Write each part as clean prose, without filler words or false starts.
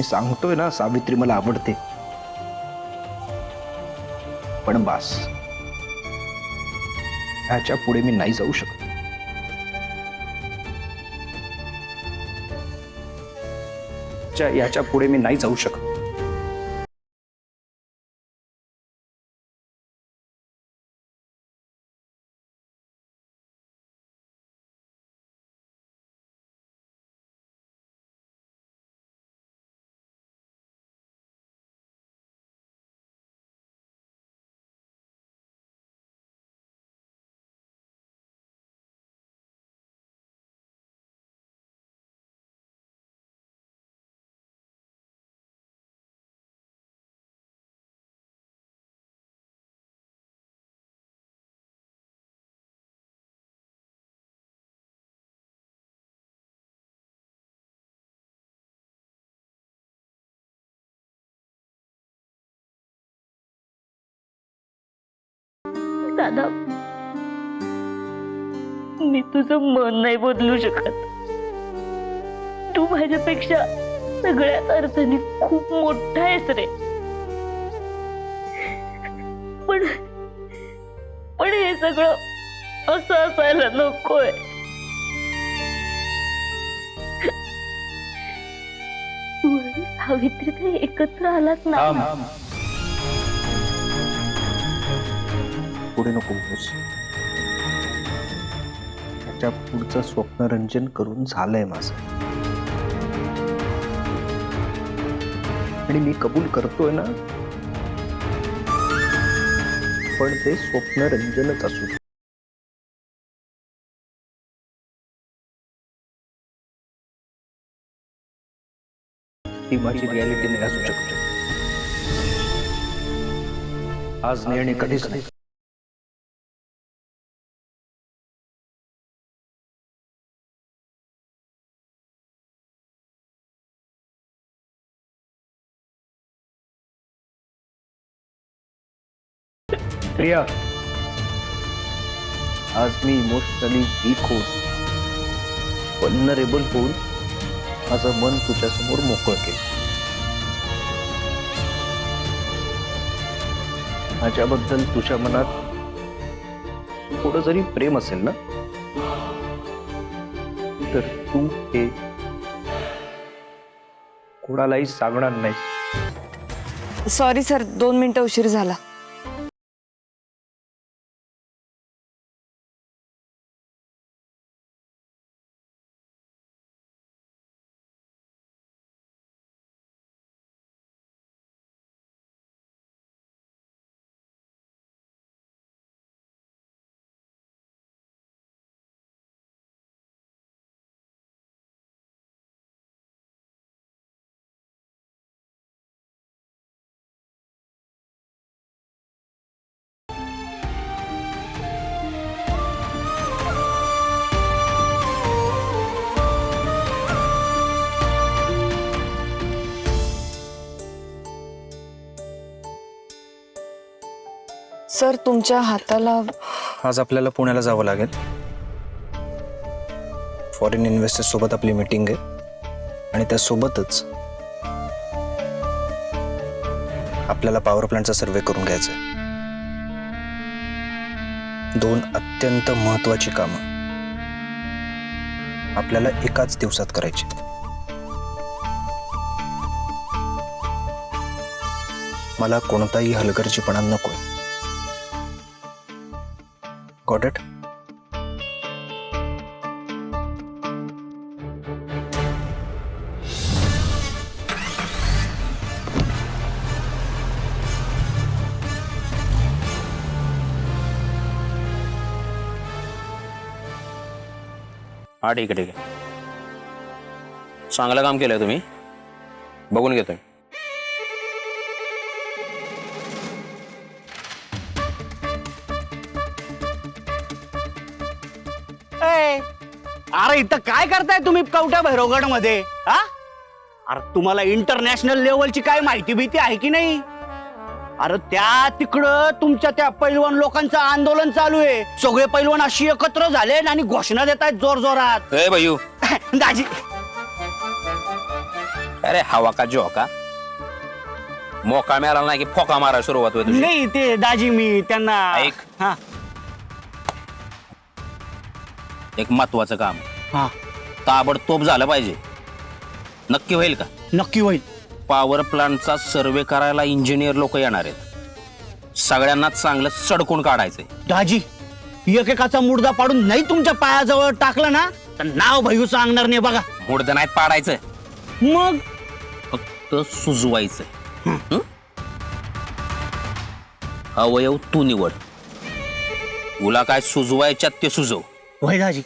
सांगतोय ना सावित्री मला आवडते, पण बास, ह्याच्या पुढे मी नाही जाऊ शकत. याच्या पुढे मी नाही जाऊ शकत. दादा, मी तुझं मन नाही बदलू शकत. तू माझ्यापेक्षा सगळ्याच अर्थाने खूप मोठा आहेस रे. पण पण हे सगळं असं असायला नकोय. तू आणि सावित्री ते एकत्र आलात ना. पुढे नको बोलूस. त्याच्या पुढचं स्वप्नरंजन करून झालंय माझं, आणि मी कबूल करतोय ना, पण ते स्वप्नरंजनच असू दे. ती माझी रियालिटी नाही असू शकत. आज नाही आणि कधीच नाही. प्रिया, आज मी इमोशनली वीक होऊन, वल्नरेबल होऊन माझं मन तुझ्या समोर मोकळं केलं. माझ्याबद्दल तुझ्या मनात थोडं जरी प्रेम असेल ना, तर तू हे कोणालाही सांगणार नाही. सॉरी सर, 2 मिनिटं उशीर झाला. सर, तुमच्या हाताला आज आपल्याला पुण्याला जावं लागेल. फॉरेन इन्व्हेस्टर्स सोबत आपली मीटिंग आहे, आणि त्यासोबतच आपल्याला पॉवर प्लांटचा सर्वे करून घ्यायचा आहे. 2 अत्यंत महत्त्वाची कामं आपल्याला एकाच दिवसात करायची. मला कोणताही हलगर्जीपणा नकोय. Got it? हा, ठीक आहे. चांगलं काम केलंय तुम्ही, बघून घेतोय. अरे इथं काय करताय तुम्ही कवठ्या भैरवगड मध्ये? हा, अरे तुम्हाला इंटरनॅशनल लेवलची काय माहिती भीती आहे की नाही? अरे त्या तिकडं तुमच्या त्या पैलवान लोकांचं आंदोलन चालू आहे. सगळे पैलवान अशी एकत्र झाले आणि घोषणा देत आहेत जोर जोरात. ए भैयू, दाजी, अरे हवा का जोका मोका मिळाला नाही की फोका मारा सुरुवात होईल तुझी. नाही ते दाजी मी त्यांना ऐक. हा एक महत्वाचं काम हा ताबडतोब झालं पाहिजे. नक्की होईल का? नक्की होईल. पॉवर प्लांटचा सर्वे करायला इंजिनियर लोक येणार आहेत. सगळ्यांना चांगलं सडकून काढायचंय. दाजी एकेकाचा मुर्दा पाडून नाही तुमच्या पायाजवळ टाकला ना तर नाव भयू सांगणार नाही बघा. मुडद नाहीत पाडायचं, मग फक्त सुजवायचंय. हं? अवयव तू निवड. तुला काय सुजवायच्यात ते सुजव. होय दाजी.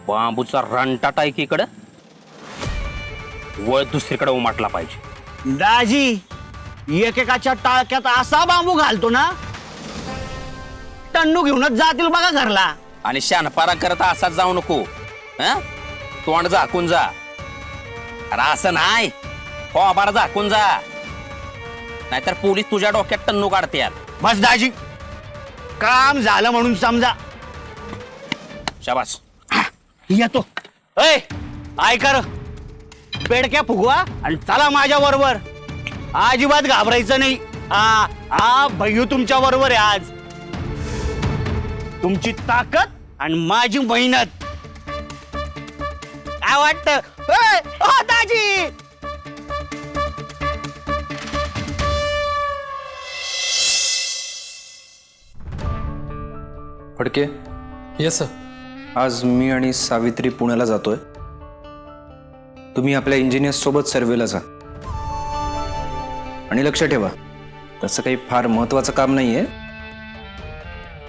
बांबूचा रंटाटा एकीकडं वळ दुसरीकडे उमाटला पाहिजे. दाजी एकेकाच्या टाळक्यात असा बांबू घालतो ना टन्नू घेऊनच जातील बघा घरला. आणि शानपारा करत असाच जाऊ नको. हं? तोंड झाकून जा. अरे असं नाही, हो बारा झाकून जा, नाहीतर पोलीस तुझ्या डोक्यात टन्नू काढतील. बस दाजी काम झालं म्हणून समजा. शाबास. येतो. ऐ ऐका र पेडक्या फुगवा आणि चला माझ्या बरोबर. अजिबात घाबरायचं नाही. हा हा भैयू तुमच्या बरोबर आहे आज. तुमची ताकद आणि माझी मेहनत. काय वाटतं दाजी? Phadke, yes sir. आज मी आणि सावित्री पुण्याला जातोय. तुम्ही आपल्या इंजिनियर्स सोबत सर्वेला जा. आणि लक्ष ठेवा, तसं काही फार महत्वाचं काम नाहीये.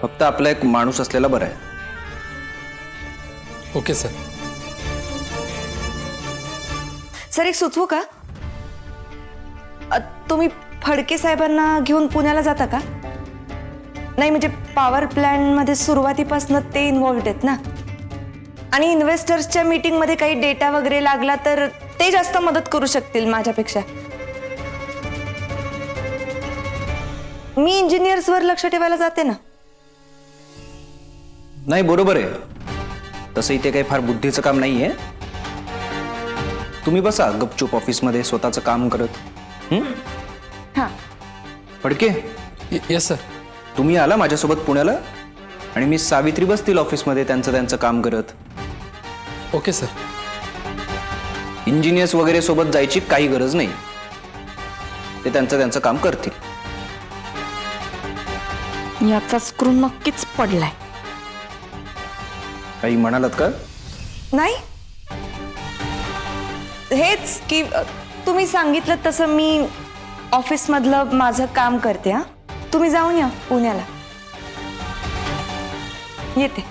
फक्त आपला एक माणूस असलेला बरा आहे. Okay sir. सर एक सुचवू का? तुम्ही फडके साहेबांना घेऊन पुण्याला जाता का? नाही म्हणजे पॉवर प्लॅन मध्ये सुरुवातीपासून ते इन्व्हॉल्व्ड आहेत ना. आणि इन्व्हेस्टर्सच्या मीटिंग मध्ये काही डेटा वगैरे लागला तर ते जास्त मदत करू शकतील माझ्यापेक्षा. मी इंजिनियर्सवर लक्ष ठेवायला जाते ना. नाही बरोबर आहे, तसं इथे काही फार बुद्धीचं काम नाहीये. तुम्ही बसा गपचूप ऑफिसमध्ये स्वतःचं काम करत. हां फडके, येस सर. तुम्ही आला माझ्यासोबत पुण्याला आणि मी सावित्री बसतील ऑफिसमध्ये त्यांचं काम करत. Okay sir. इंजिनियर्स वगैरे सोबत जायची काही गरज नाही. ते त्यांचं काम करतील. याचा स्क्रू नक्कीच पडलाय. काही म्हणालात का? नाही हेच की तुम्ही सांगितलं तसं मी ऑफिसमधलं माझं काम करते. हा तुम्ही जाऊन या पुण्याला. येते.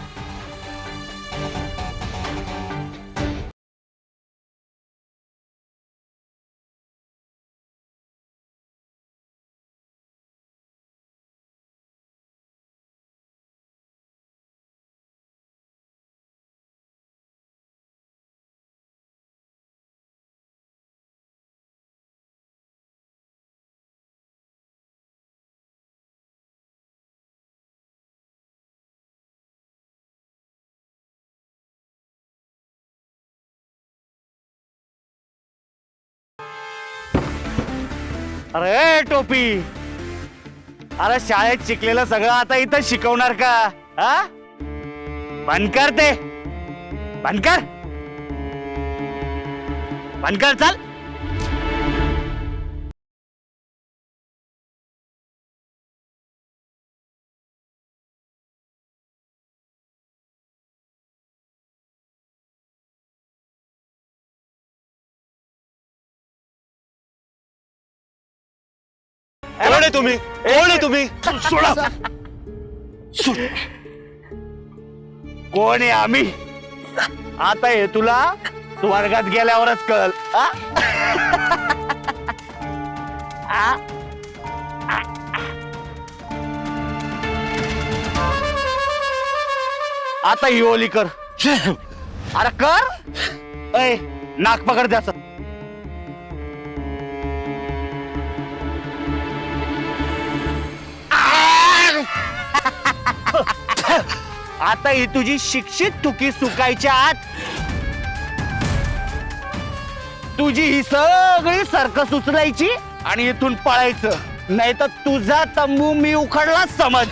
अरे टोपी, अरे शाळेत शिकलेलं सगळं आता इथं शिकवणार का? हा बंद कर ते. बंद कर. बंद कर. चल. कोण आहे तुम्ही? कोण आहे तुम्ही? सोडा. कोण आहे आम्ही? आता हे तुला स्वर्गात गेल्यावरच कळल. आता ही ओली कर. अरे कर. ऐ नाक पकड द्याच. आता ही तुझी शिक्षित तुकी सुकायच्या आत तुझी ही सगळी सर्कस उचलायची आणि इथून पळायचं, नाही तर तुझा तंबू मी उखडलाच समज.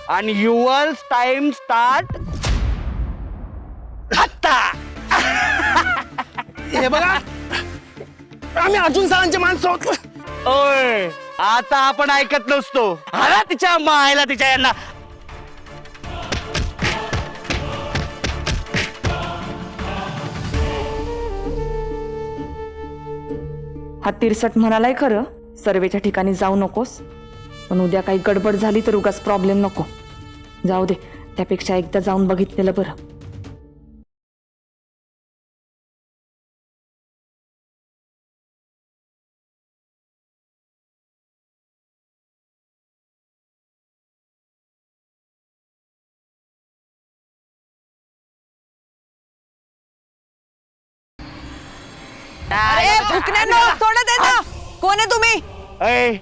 आणि युअर टाइम स्टार्ट आता. हे बघा आम्ही अर्जुन सरांचे माणसं होतो. ओय, आता आपण ऐकत नसतो. हा तिच्या मायला तिच्या यांना. हा तिरसट म्हणालाय खरं, सर्वेच्या ठिकाणी जाऊ नकोस, पण उद्या काही गडबड झाली तर उगाच प्रॉब्लेम नको. जाऊ दे, त्यापेक्षा एकदा जाऊन बघितलेलं बरं. सोडा दे ना. कोण आहे तुम्ही? अय,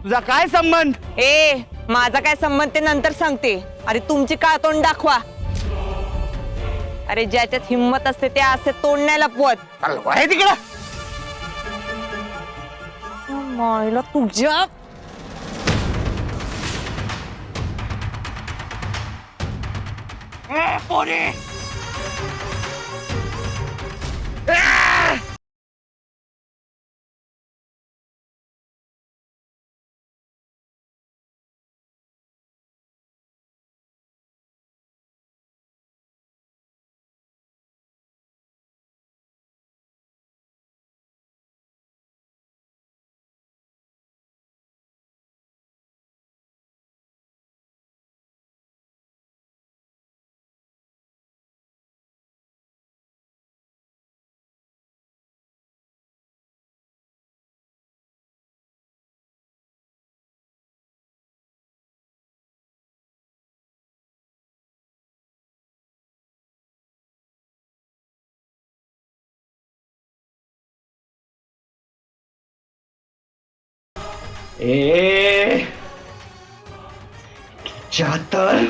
तुझा काय संबंध? ए, माझा काय संबंध ते नंतर सांगते. अरे तुमची का तोंड दाखवा. अरे ज्याच्यात हिम्मत असते ते असे तोंड नाही लपवत. आहे तिकडं. मायला तुझ्या ए तर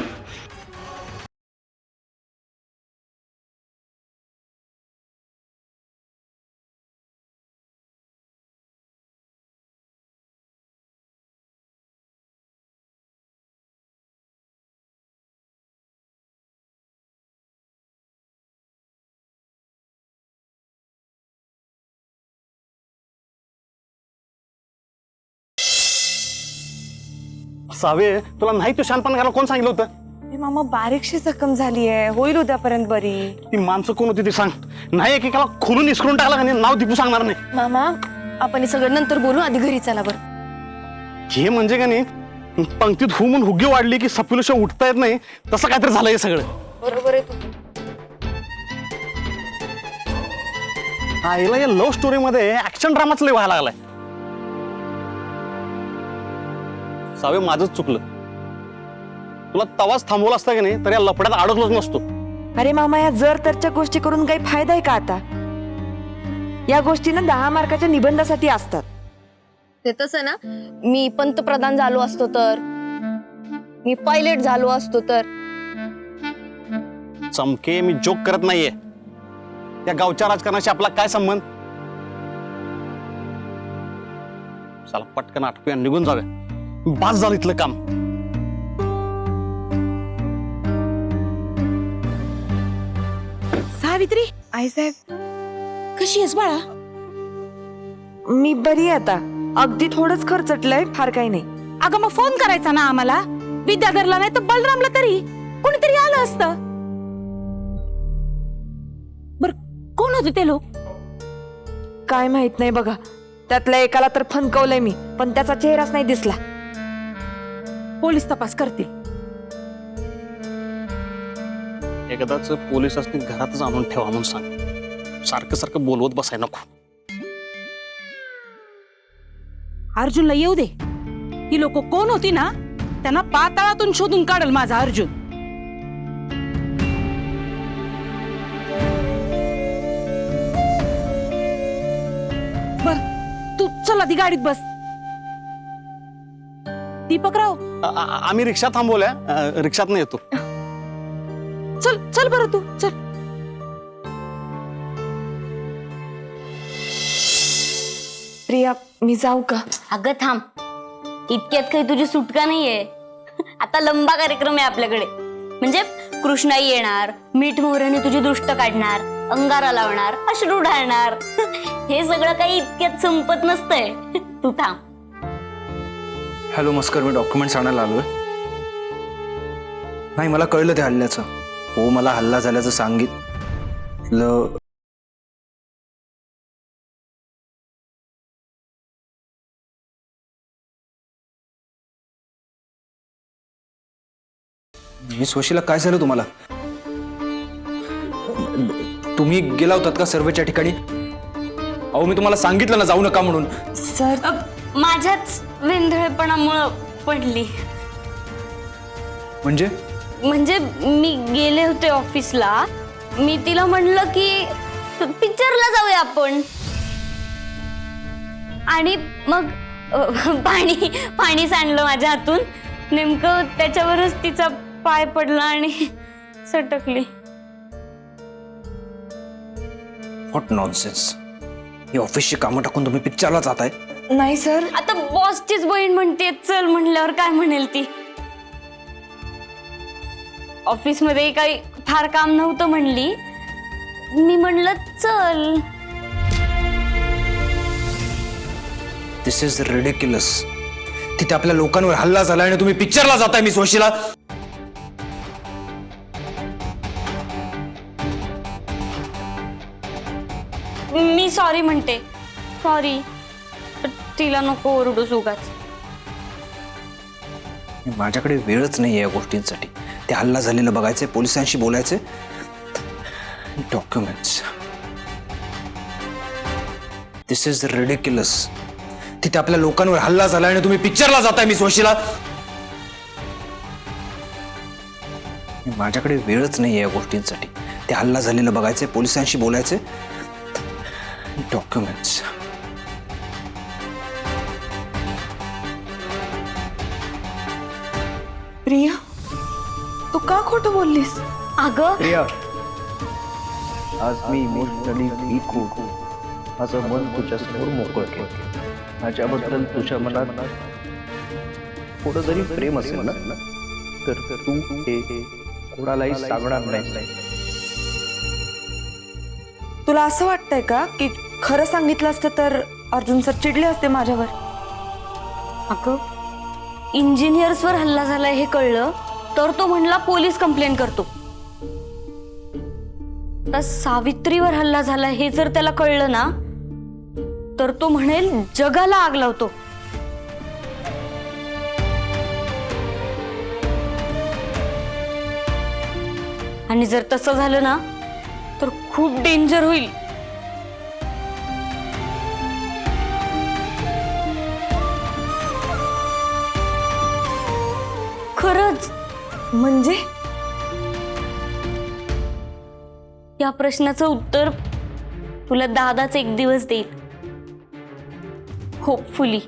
सावे, तुला नाही तू शांतपणा करायला कोण सांगितलं होतं? मामा बारीकशी जखम झाली आहे, होईल उद्यापर्यंत बरी. ती माणसं कोण होती ती सांग. नाही एकेकाला खोलून इसकरून टाकला का नाही, नाव दीपू सांगणार नाही. मामा आपण हे सगळं नंतर बोलू, आधी घरी चला बरं. हे म्हणजे का नाही, पंक्तीत हुमून हुग्गी वाढली की सपिलुशा उठता येत नाही, तसं काहीतरी झालंय हे सगळं. बरोबर आहे तू. आईला या लव्ह स्टोरी मध्ये ऍक्शन ड्रामाच लय व्हायला लागलाय. सावे, माझंच चुकलं. तुला तवाच थांबवलं असता की नाही तर या लफड्यात अडकलोच नसतो. अरे मामा, या जर तरच्या गोष्टी करून काही फायदा आहे का आता? या गोष्टी ना 10 मार्काच्या निबंधासाठी असतात. ते तसं ना, मी पंतप्रधान झालो असतो तर, मी पायलट झालो असतो तर. चमके, मी जोक करत नाहीये. या गावच्या राजकारणाशी आपला काय संबंध? चला पटकन आटपूया, निघून जाऊया. बास झालं इथलं काम. सावित्री, आईसाहेब कशी आहेस बाळा? मी बरी आहे आता. अगदी थोडंच खर्चटलंय, फार काही नाही. अगं मग फोन करायचा ना आम्हाला. विद्याधरला नाही तर बलरामला तरी कोणीतरी आलं असतं. बर, कोण होते ते लोक? काय माहित नाही बघा. त्यातल्या एकाला तर फनकवलंय मी, पण त्याचा चेहराच नाही दिसला. पोलीस तपास करतील. एकदाच पोलिसांनी घरातच आणून ठेवा म्हणून सांग. सारखं सारखं बोलवत बसाय नको. अर्जुनला येऊ दे. ही लोक कोण होती ना, त्यांना पाताळातून शोधून काढल माझा अर्जुन. बर, तू चल आधी गाडीत बस. दीपकराव, आम्ही रिक्षा थांबवल्या, रिक्षात येतो. चल चल बरं, तू चल. प्रिया मी जाऊ का? अगं थांब, इतक्यात काही तुझी सुटका नाहीये. आता लंबा कार्यक्रम आहे आपल्याकडे. म्हणजे कृष्णाई येणार, मीठ मोहराने तुझी दृष्ट काढणार, अंगारा लावणार, अश्रू ढाळणार. हे सगळं काही इतक्यात संपत नसतंय. तू थांब. हॅलो मस्कर, मी डॉक्युमेंट्स आणायला आलोय. नाही, मला कळलं ते हल्ल्याचं. हो, मला हल्ला झाल्याचं सांगितलं. मिस वशिला, काय झालं तुम्हाला? तुम्ही गेला होतात का सर्वेच्या ठिकाणी? अहो, मी तुम्हाला सांगितलं ना जाऊ नका म्हणून. सर माझ्याच वेंधळेपणामुळं पडली. म्हणजे मी गेले होते ऑफिसला. मी तिला म्हणलं की पिक्चरला जाऊया आपण. आणि मग पाणी सांडलं माझ्या हातून. नेमकं त्याच्यावरच तिचा पाय पडला आणि सटकली. What nonsense. ही ऑफिसची कामं टाकून तुम्ही पिक्चरला जाताय? नाही सर. आता बॉसचीच बहीण म्हणते चल म्हणल्यावर काय म्हणेल ती. ऑफिसमध्ये काही फार काम नव्हतं म्हणली. मी म्हणलं चल. दिस इज रिडिक्युलस. तिथे आपल्या लोकांवर हल्ला झाला आणि तुम्ही पिक्चरला जाताय मिस वशिला. मी सॉरी म्हणते. सॉरी. तिला नको ओरडूस उगाच. माझ्याकडे वेळच नाही या गोष्टींसाठी. ते हल्ला झालेलं बघायचंय, पोलिसांशी बोलायचंय. डॉक्युमेंट्स. This is ridiculous. तिथे आपल्या लोकांवर हल्ला झाला आणि तुम्ही पिक्चरला जाताय मिस वशिला. माझ्याकडे वेळच नाही या गोष्टींसाठी. ते हल्ला झालेलं बघायचंय, पोलिसांशी बोलायचंय. डॉक्युमेंट्स. प्रिया तू का खोटं बोललीस? अगं प्रिया, आज मी इमोशनली वीक होतो. माझं मन तुझ्यासमोर मोकळं केलं. माझ्याबद्दल तुझ्या मनात थोडं जरी प्रेम असेल ना, तर तू हे कोणालाही सांगणार नाही. तुला असं वाटतंय का की खरं सांगितलं असतं तर अर्जुन सर चिडले असते माझ्यावर? अगं, इंजिनियर्सवर हल्ला झालाय हे कळलं तर तो म्हणला पोलीस कंप्लेंट करतो. तर सावित्रीवर हल्ला झालाय हे जर त्याला कळलं ना तर तो म्हणेल जगाला आग लावतो. आणि जर तसं झालं ना तर खूप डेंजर होईल. खरंच. म्हणजे या प्रश्नाचं उत्तर तुला दादाच एक दिवस देईल. होपफुली.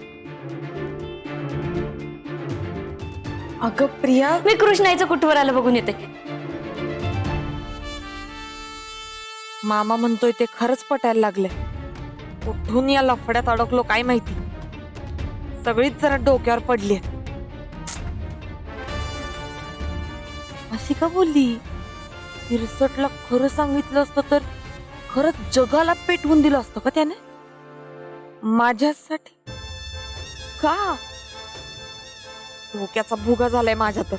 अगं प्रिया, मी कृष्णाईचं कुठवर आलं बघून येते. मामा म्हणतोय ते खरंच पटायला लागले. कुठून या लफड्यात अडकलो काय माहिती. सगळीच जरा डोक्यावर पडली. अशी का बोलली? रिसोर्टला खरं सांगितलं असतं तर खरंच जगाला पेटवून दिलं असतं का त्याने माझ्यासाठी? का डोक्याचा भुगा झालाय माझ्या तर.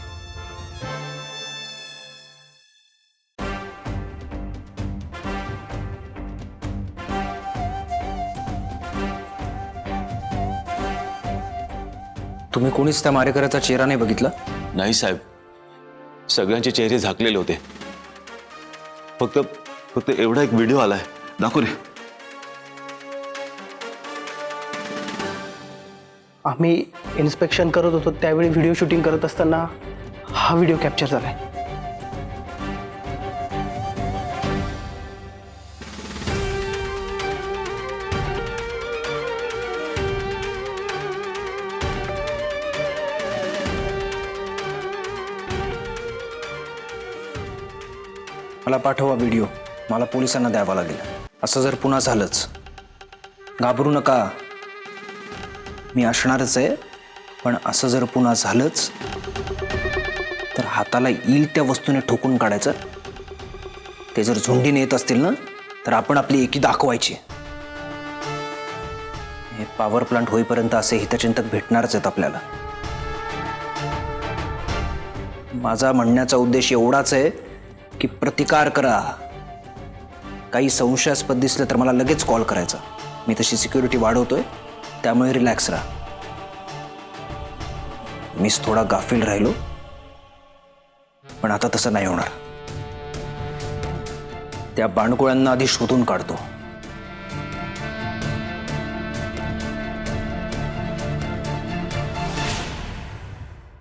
तुम्ही कोणीच त्या मारेकऱ्याचा चेहरा नाही बघितला? नाही साहेब, सगळ्यांचे चेहरे झाकलेले होते. फक्त एवढा एक व्हिडिओ आलाय, दाखव रे. आम्ही इन्स्पेक्शन करत होतो त्यावेळी व्हिडिओ शूटिंग करत असताना हा व्हिडिओ कॅप्चर झालाय. मला पाठवा व्हिडिओ. मला पोलिसांना द्यावा लागेल. असं जर पुन्हा झालंच, घाबरू नका. मी असणारच आहे, पण असं जर पुन्हा झालंच तर हाताला येईल त्या वस्तूने ठोकून काढायचं. ते जर झुंडीने येत असतील ना तर आपण आपली एकी दाखवायची. हे पॉवर प्लांट होईपर्यंत असे हितचिंतक भेटणारच आहेत आपल्याला. माझा म्हणण्याचा उद्देश एवढाच आहे की प्रतिकार करा. काही संशयास्पद दिसलं तर मला लगेच कॉल करायचा. मी तशी सिक्युरिटी वाढवतोय, त्यामुळे रिलॅक्स राहा. मीच थोडा गाफील राहिलो, पण आता तसं नाही होणार. त्या बाणकोळ्यांना आधी शोधून काढतो.